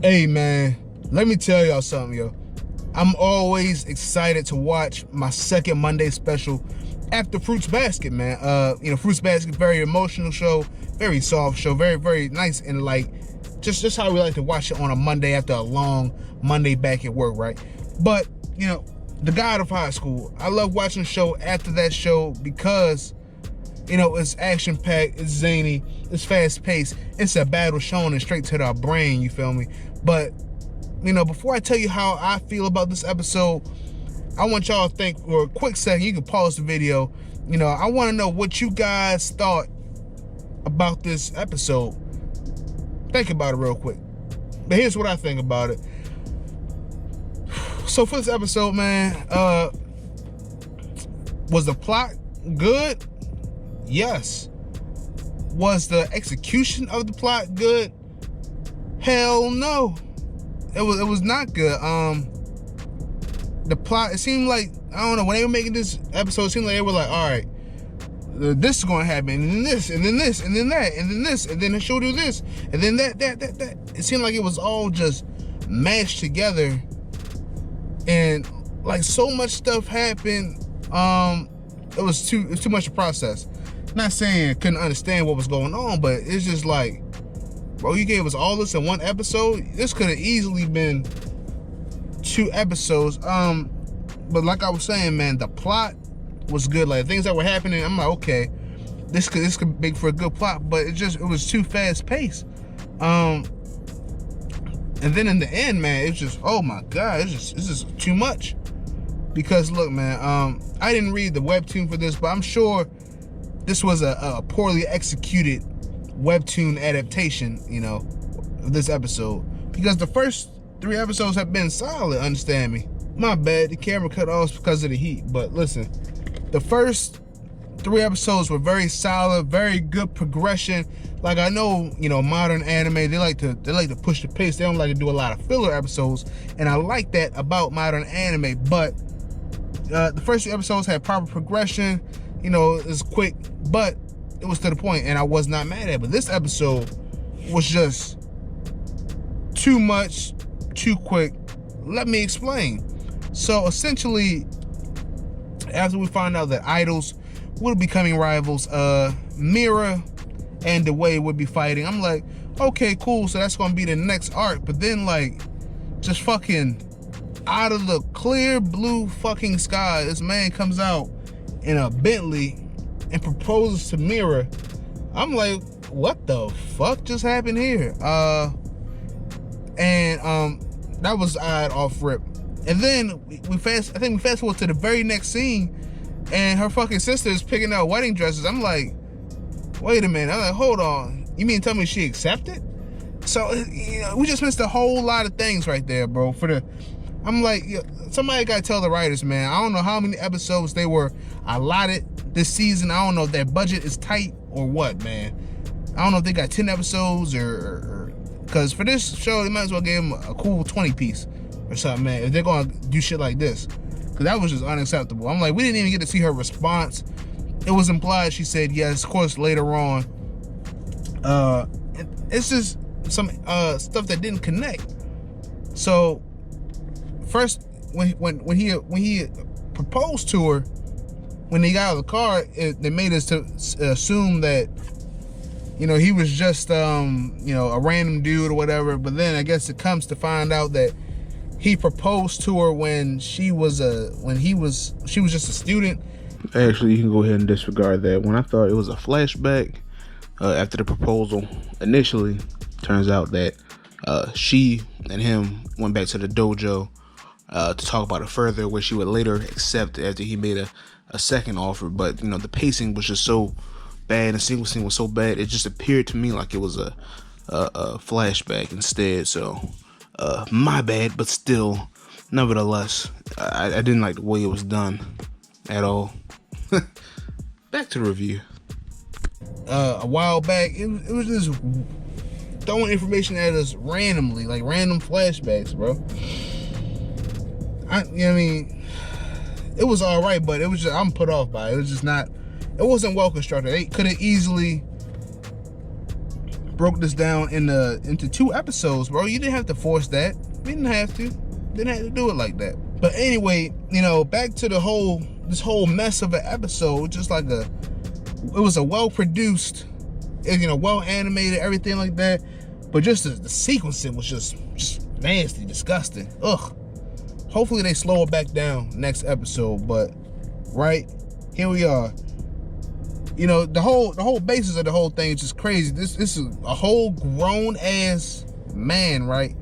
Hey man, let me tell y'all something, yo. I'm always excited to watch my second Monday special after Fruits Basket, man. Fruits Basket, very emotional show, very soft show, very, very nice and like just how we like to watch it on a Monday after a long Monday back at work, right? But, the God of High School, I love watching the show after that show because it's action-packed, it's zany, it's fast-paced, it's a battle shown and straight to the brain, you feel me? But, before I tell you how I feel about this episode, I want y'all to think for a quick second. You can pause the video. I want to know what you guys thought about this episode. Think about it real quick. But here's what I think about it. So for this episode, man, was the plot good? Yes. Was the execution of the plot good? Hell no. It was not good. The plot, it seemed like, I don't know, when they were making this episode, it seemed like they were like, all right, this is going to happen, and then this, and then this, and then that, and then this, and then she'll do this, and then that. It seemed like it was all just mashed together, and like so much stuff happened. It was too much to process. Not saying I couldn't understand what was going on, but it's just like, bro, you gave us all this in one episode. This could have easily been 2 episodes. But like I was saying, man, the plot was good. Like things that were happening, I'm like, okay, this could make for a good plot, but it was too fast paced. And then in the end, man, it's just, oh my god, it's just too much. Because look, man, I didn't read the webtoon for this, but I'm sure this was a poorly executed webtoon adaptation, of this episode. Because the first 3 episodes have been solid, understand me. My bad, the camera cut off because of the heat. But listen, the first 3 episodes were very solid, very good progression. Like I know, modern anime, they like to push the pace. They don't like to do a lot of filler episodes, and I like that about modern anime. But the first 2 episodes had proper progression. It was quick, but it was to the point, and I was not mad at it. But this episode was just too much, too quick. Let me explain. So essentially, after we find out that idols would be becoming rivals, Mira and Dewey would be fighting, I'm like, okay, cool, so that's gonna be the next arc. But then, like, just fucking out of the clear blue fucking sky, this man comes out in a Bentley and proposes to Mira. I'm like, what the fuck just happened here? That was odd off rip. And then we fast forward to the very next scene, and her fucking sister is picking out wedding dresses. I'm like, wait a minute. I'm like, hold on. You mean tell me she accepted? So we just missed a whole lot of things right there, bro. I'm like, somebody gotta tell the writers, man. I don't know how many episodes they were allotted this season. I don't know if their budget is tight or what, man. I don't know if they got 10 episodes or because for this show, they might as well give them a cool 20 piece or something, man, if they're gonna do shit like this. Because that was just unacceptable. I'm like, we didn't even get to see her response. It was implied she said yes, of course, later on. It's just some stuff that didn't connect. So first, when he proposed to her, when they got out of the car, they made us to assume that he was just a random dude or whatever. But then I guess it comes to find out that he proposed to her when she was just a student. Actually, you can go ahead and disregard that. When I thought it was a flashback after the proposal initially, turns out that she and him went back to the dojo to talk about it further, where she would later accept after he made a second offer. But the pacing was just so bad, and the sequencing was so bad, it just appeared to me like it was a flashback instead. So my bad, but still, nevertheless, I didn't like the way it was done at all. Back to the review. A while back, it was just throwing information at us randomly, like random flashbacks, bro. It was all right, but it was just, I'm put off by it. It was just not, it wasn't well constructed. They could have easily broke this down into 2 episodes, bro. You didn't have to force that. You didn't have to. Didn't have to do it like that. But anyway, back to this whole mess of an episode. Just like it was a well produced, well animated, everything like that. But just the sequencing was just nasty, disgusting. Ugh. Hopefully they slow it back down next episode. But right here we are. The whole basis of the whole thing is just crazy. This is a whole grown ass man, right?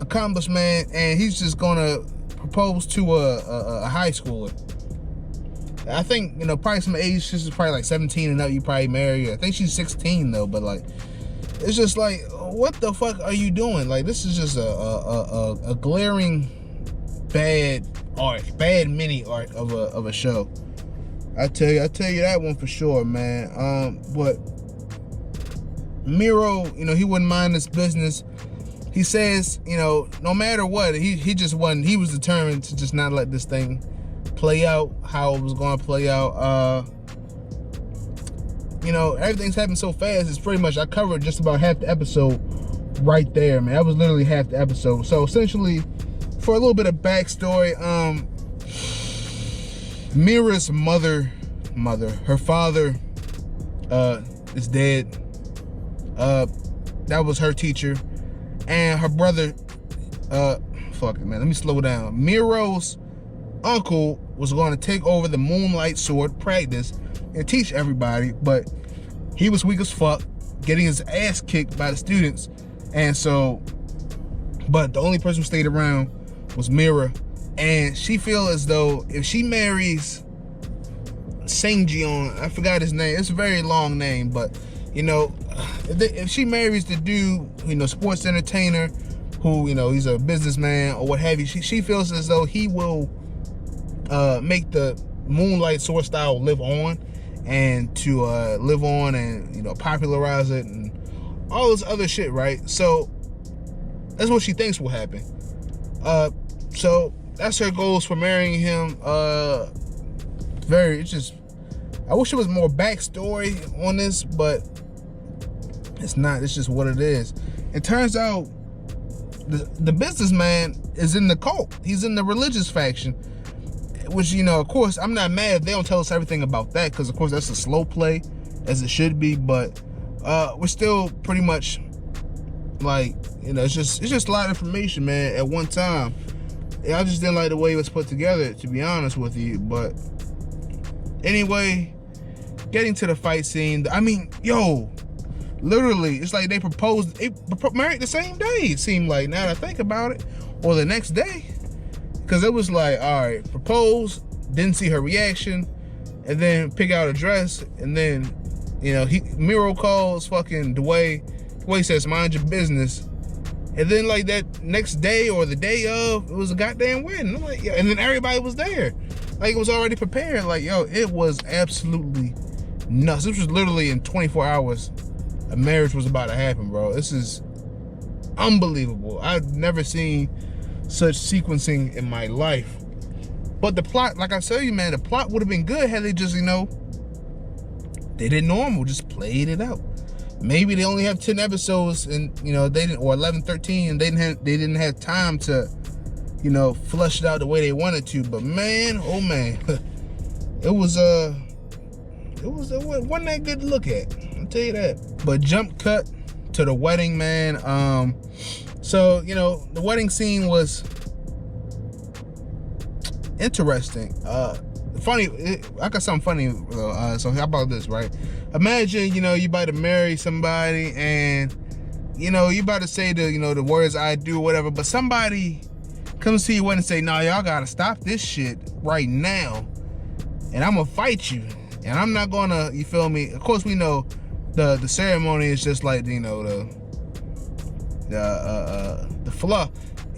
Accomplished man, and he's just gonna propose to a high schooler. I think probably some age. She's probably like 17 and up. You probably marry her. I think she's 16 though. But like, it's just like, what the fuck are you doing? Like, this is just a glaring bad mini arc of a show. I tell you that one for sure, man. But Miro, he wouldn't mind this business. He says, no matter what, he just wasn't. He was determined to just not let this thing play out how it was going to play out. Everything's happened so fast. It's pretty much, I covered just about half the episode right there, man. That was literally half the episode. So essentially, for a little bit of backstory, Mira's mother, her father is dead. That was her teacher. And her brother, fuck it, man, let me slow down. Miro's uncle was going to take over the Moonlight Sword practice and teach everybody, but he was weak as fuck, getting his ass kicked by the students. And so, but the only person who stayed around was Mira. And she feels as though if she marries Sangjeon, I forgot his name, it's a very long name, but if she marries the dude, sports entertainer, who, he's a businessman or what have you, she feels as though he will make the Moonlight Sword style live on, and to live on and, popularize it and all this other shit, right? So that's what she thinks will happen. So that's her goals for marrying him. I wish there was more backstory on this, but it's not. It's just what it is. It turns out the businessman is in the cult. He's in the religious faction, which, of course, I'm not mad if they don't tell us everything about that, because, of course, that's a slow play, as it should be. But we're still pretty much like, it's just a lot of information, man, at one time. I just didn't like the way it was put together, to be honest with you. But anyway, getting to the fight scene, I mean, literally, it's like they married the same day, it seemed like, now that I think about it, or the next day. Because it was like, all right, propose, didn't see her reaction, and then pick out a dress, and then, Miro calls fucking Dwayne. Dwayne says, mind your business. And then, like, that next day or the day of, it was a goddamn wedding. I'm like, yeah. And then everybody was there. Like, it was already prepared. Like, it was absolutely nuts. This was literally in 24 hours. A marriage was about to happen, bro. This is unbelievable. I've never seen such sequencing in my life. But the plot, like I tell you, man, the plot would have been good had they just, they did normal, just played it out. Maybe they only have 10 episodes, and they didn't, or 11, 13, and they didn't have time to, flush it out the way they wanted to. But man, oh man, it wasn't that good to look at, I'll tell you that. But jump cut to the wedding, man. So the wedding scene was interesting. Funny. I got something funny. So how about this, right? Imagine, you about to marry somebody, and you about to say the words "I do" or whatever, but somebody comes to you and say, "No, y'all gotta stop this shit right now, and I'm gonna fight you, and I'm not gonna," you feel me? Of course, we know the ceremony is just like the fluff.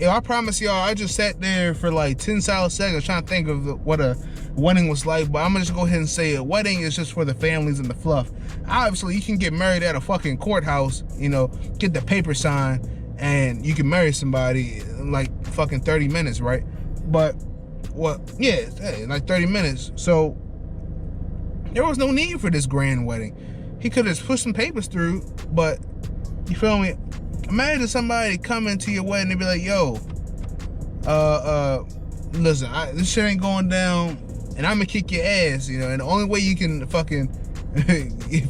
I promise y'all, I just sat there for like 10 solid seconds trying to think of what a wedding was like, but I'm gonna just go ahead and say a wedding is just for the families and the fluff. Obviously, you can get married at a fucking courthouse, get the paper signed, and you can marry somebody in like fucking 30 minutes, right? But, like 30 minutes. So, there was no need for this grand wedding. he could have pushed some papers through, but you feel me? Imagine somebody coming to your wedding and be like, yo, listen, this shit ain't going down, and I'm gonna kick your ass, you know, and the only way you can fucking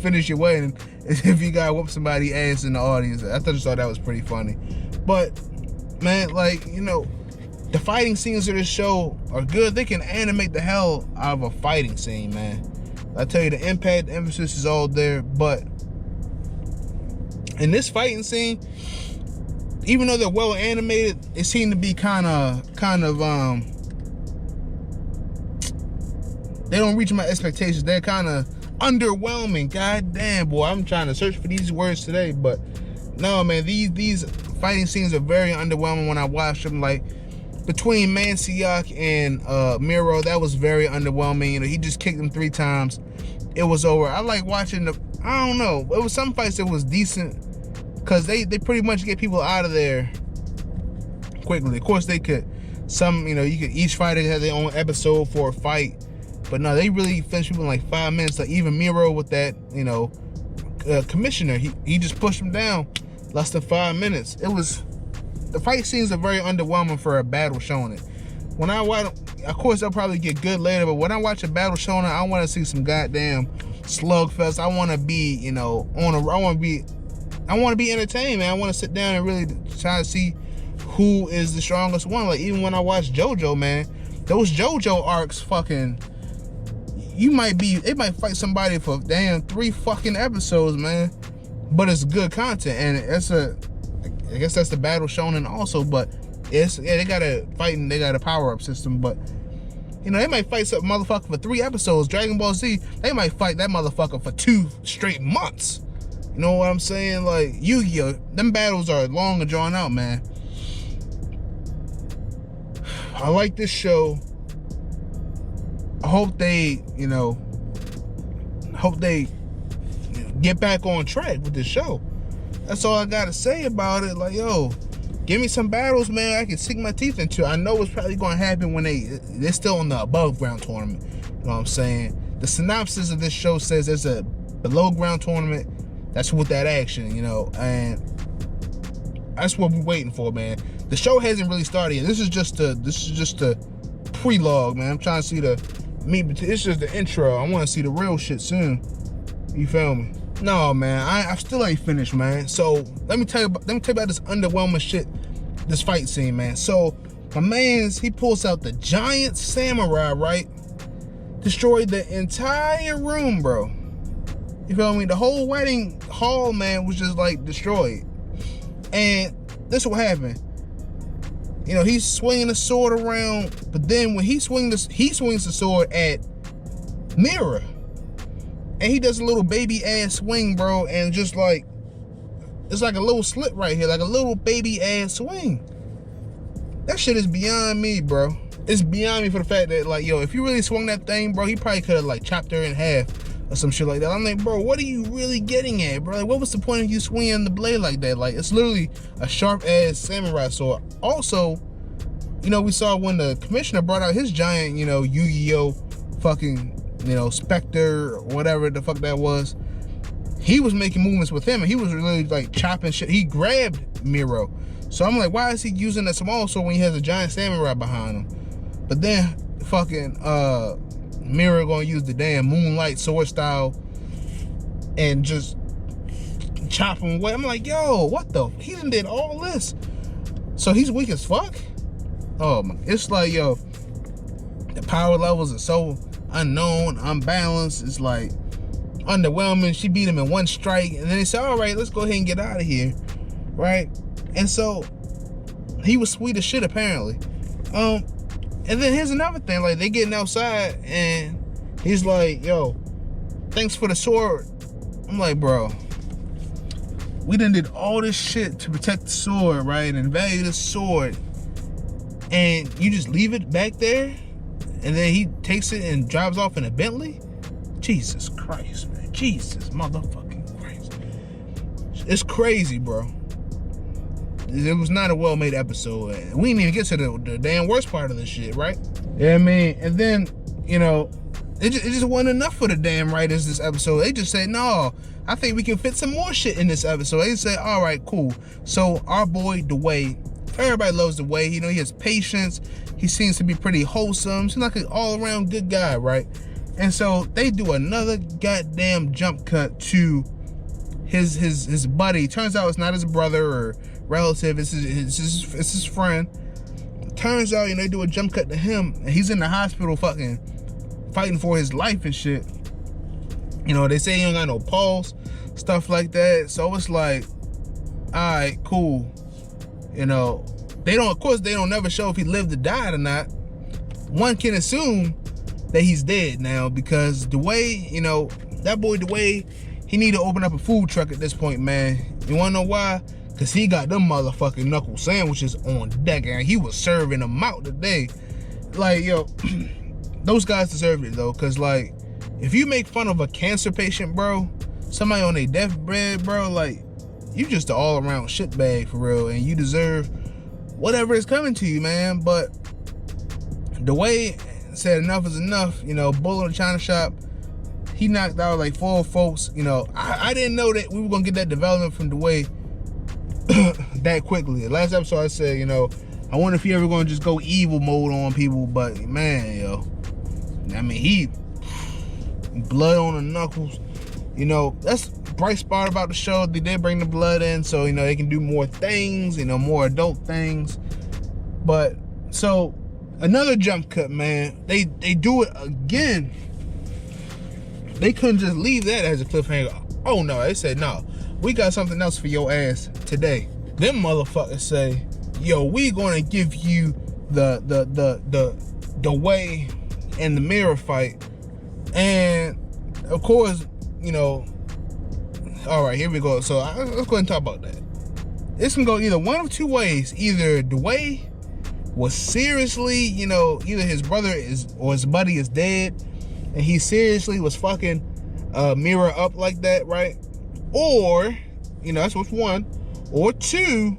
finish your wedding is if you gotta whoop somebody's ass in the audience. I just thought that was pretty funny. But, man, like, you know, the fighting scenes of this show are good. They can animate the hell out of a fighting scene, man. I tell you, the impact, the emphasis is all there, but in this fighting scene, even though they're well animated, it seemed to be kind of they don't reach my expectations. They're kind of underwhelming. God damn, boy, I'm trying to search for these words today, but no, man, these fighting scenes are very underwhelming when I watch them. Like, between Manciak and Miro, that was very underwhelming. You know, he just kicked him 3 times. It was over. I like watching I don't know. It was some fights that was decent because they pretty much get people out of there quickly. Of course, they could. Each fighter had their own episode for a fight. But no, they really finished people in like 5 minutes. Like even Miro with that, you know, commissioner, he just pushed him down less than 5 minutes. The fight scenes are very underwhelming for a battle shonen. When I watch, of course, they'll probably get good later, but when I watch a battle shonen, I want to see some goddamn slugfest. I want to be, you know, I want to be entertained, man. I want to sit down and really try to see who is the strongest one. Like even when I watch JoJo, man, those JoJo arcs, fucking, it might fight somebody for damn 3 fucking episodes, man. But it's good content, and I guess that's the battle shonen also, but they got a fighting, they got a power-up system, but you know, they might fight some motherfucker for 3 episodes. Dragon Ball Z, they might fight that motherfucker for 2 straight months. You know what I'm saying? Like Yu-Gi-Oh, them battles are long and drawn out, man. I like this show. I hope they, you know, get back on track with this show. That's all I gotta say about it. Like, yo, give me some battles, man, I can sink my teeth into. I know it's probably gonna happen when they're still in the above ground tournament. You know what I'm saying? The synopsis of this show says there's a below ground tournament. That's with that action, you know, and that's what we're waiting for, man. The show hasn't really started yet. This is just a prelogue, man. I'm trying to see it's just the intro. I want to see the real shit soon. You feel me? No, man, I still ain't finished, man. So let me tell you about this underwhelming shit, this fight scene, man. So my man's, he pulls out the giant samurai, right? Destroyed the entire room, bro. You feel me? The whole wedding hall, man, was just like destroyed. And this what happened. You know, he's swinging the sword around, but then when he swings the sword at Mira. And he does a little baby ass swing, bro, and just like, it's like a little slip right here, like a little baby ass swing. That shit is beyond me, bro. It's beyond me for the fact that, like, yo, if you really swung that thing, bro, he probably could have like chopped her in half or some shit like that. I'm like, bro, what are you really getting at, bro? Like, what was the point of you swinging the blade like that? Like, it's literally a sharp ass samurai sword. Also, you know, we saw when the commissioner brought out his giant, you know, Yu-Gi-Oh fucking, you know, Spectre, or whatever the fuck that was. He was making movements with him, and he was really like chopping shit. He grabbed Miro. So I'm like, why is he using that small sword when he has a giant samurai behind him? But then fucking Miro gonna use the damn moonlight sword style and just chop him away. I'm like, yo, what the? He done did all this. So he's weak as fuck? Oh my, it's like, yo, the power levels are so unknown, unbalanced. It's like underwhelming. She beat him in 1 strike, and then they said, all right, let's go ahead and get out of here, right? And so he was sweet as shit, apparently. And then here's another thing, like, they getting outside and he's like, yo, thanks for the sword. I'm like, bro, we done did all this shit to protect the sword, right, and value the sword, and you just leave it back there? And then he takes it and drives off in a Bentley? Jesus Christ, man. Jesus motherfucking Christ. It's crazy, bro. It was not a well-made episode. We didn't even get to the damn worst part of this shit, right? Yeah, I mean, and then, you know, it just wasn't enough for the damn writers this episode. They just said, no, I think we can fit some more shit in this episode. They said, all right, cool. So our boy Dwayne, everybody loves Dwayne. You know, he has patience. He seems to be pretty wholesome. Seems like an all-around good guy, right? And so they do another goddamn jump cut to his buddy. Turns out it's not his brother or relative. It's his friend. Turns out, you know, they do a jump cut to him, and he's in the hospital fucking fighting for his life and shit. You know, they say he don't got no pulse, stuff like that. So it's like, all right, cool. You know, of course, they don't never show if he lived or died or not. One can assume that he's dead now because Dwayne, you know, that boy Dwayne, he need to open up a food truck at this point, man. You wanna know why? Cause he got them motherfucking knuckle sandwiches on deck, and he was serving them out today. Like, yo, those guys deserved it though, cause like, if you make fun of a cancer patient, bro, somebody on their deathbed, bro, like, you just an all-around shitbag for real, and you deserve whatever is coming to you, man. But Dwayne said enough is enough. You know, bull in the china shop. He knocked out like 4 folks. You know, I didn't know that we were gonna get that development from Dwayne that quickly. The last episode I said, you know, I wonder if he ever gonna just go evil mode on people. But man, yo, I mean, he blood on the knuckles. You know, that's a bright spot about the show. They did bring the blood in, so you know they can do more things, you know, more adult things. But so another jump cut, man. They do it again. They couldn't just leave that as a cliffhanger. Oh no, they said no. We got something else for your ass today. Them motherfuckers say, yo, we gonna give you the way and the mirror fight. And of course, you know, all right, here we go. So let's go ahead and talk about that. This can go either one of 2 ways. Either Dwayne was seriously, you know, either his brother or his buddy is dead, and he seriously was fucking Mirror up like that, right? Or, you know, that's what's 1. Or 2,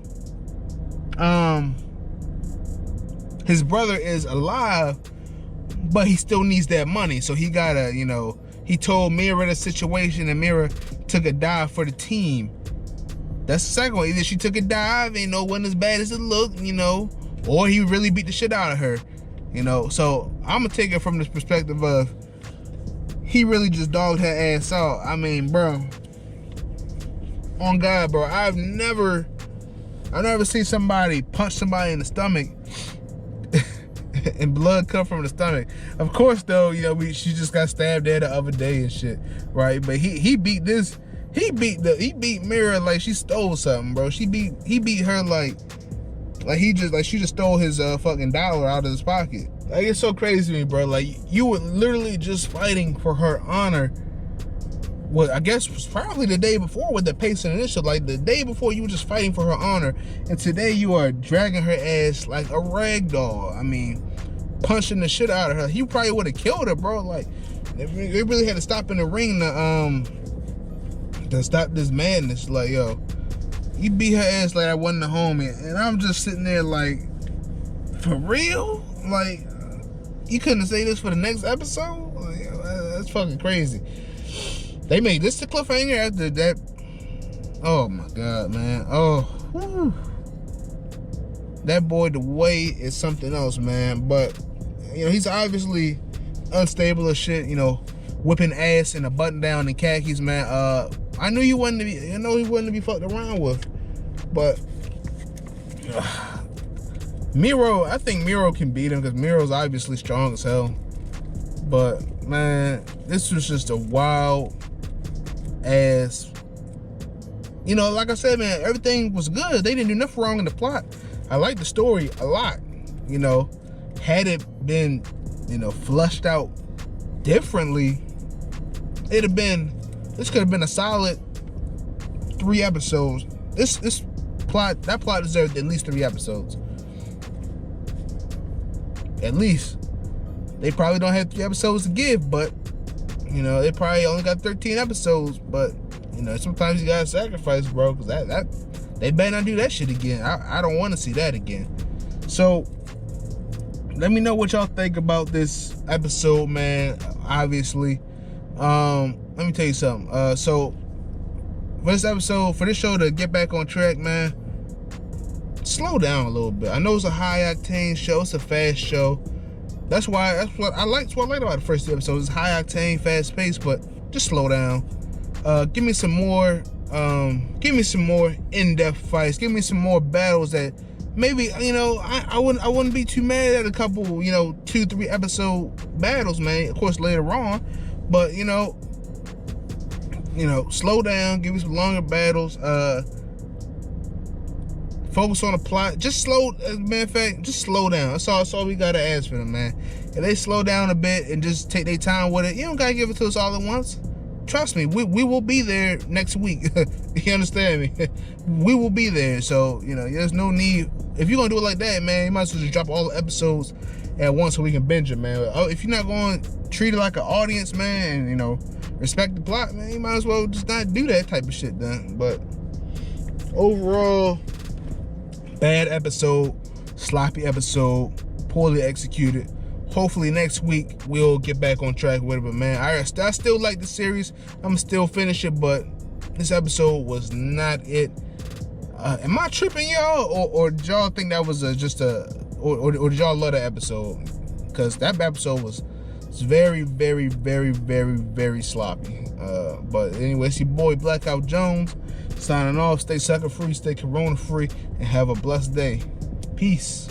his brother is alive, but he still needs that money. So he gotta, you know, he told Mirror the situation, and Mirror took a dive for the team. That's the second one. Either she took a dive, you know, wasn't as bad as it looked, you know, or he really beat the shit out of her, you know. So I'm gonna take it from this perspective of he really just dogged her ass out. I mean, bro, on God, bro, I've never seen somebody punch somebody in the stomach and blood come from the stomach. Of course, though, you know, she just got stabbed there the other day and shit, right? But he beat Mirror like she stole something, bro. He beat her like she just stole his fucking dollar out of his pocket. Like, it's so crazy to me, bro. Like, you were literally just fighting for her honor. Well, I guess it was probably the day before with the Payson initial. Like, the day before, you were just fighting for her honor, and today you are dragging her ass like a rag doll. I mean, punching the shit out of her. He probably would have killed her, bro. Like, they really had to stop in the ring to stop this madness. Like, yo, you beat her ass like I wasn't a homie, and I'm just sitting there like, for real? Like, you couldn't say this for the next episode? Like, that's fucking crazy. They made this the cliffhanger after that. Oh my God, man. Oh, whew. That boy, the way is something else, man. But, you know, he's obviously unstable as shit, you know, whipping ass in a button down and khakis, man. I knew he wasn't to be fucked around with. But Miro, I think Miro can beat him because Miro's obviously strong as hell. But man, this was just a wild ass. You know, like I said, man, everything was good. They didn't do nothing wrong in the plot. I like the story a lot. You know, had it been, you know, flushed out differently, this could have been a solid 3 episodes. That plot deserved at least 3 episodes. At least. They probably don't have 3 episodes to give, but, you know, they probably only got 13 episodes, but, you know, sometimes you gotta sacrifice, bro, because they better not do that shit again. I don't want to see that again. So, let me know what y'all think about this episode, man. obviously. Let me tell you something. So for this episode, for this show to get back on track, man, slow down a little bit. I know it's a high octane show, it's a fast show. That's what I like about the first two episodes. It's high octane, fast paced, but just slow down. Give me some more in-depth fights. Give me some more battles that maybe, I wouldn't be too mad at a couple, 2-3 episode battles, man. Of course later on, but slow down, give me some longer battles, focus on the plot. Just slow down. That's all we gotta ask for them, man. If they slow down a bit and just take their time with it, you don't gotta give it to us all at once. Trust me, we will be there next week. You understand me? We will be there. So, there's no need. If you're gonna do it like that, man, you might as well just drop all the episodes at once so we can binge it, man. If you're not going to treat it like an audience, man, and, respect the plot, man, you might as well just not do that type of shit then. But overall, bad episode, sloppy episode, poorly executed. Hopefully next week we'll get back on track with it. But man, I still like the series. I'm still finish it, but this episode was not it. Am I tripping, y'all, or did y'all think that was or did y'all love that episode? Because that episode was very, very, very, very, very sloppy. But anyway, it's your boy Blackout Jones signing off. Stay sucker free, stay corona free, and have a blessed day. Peace.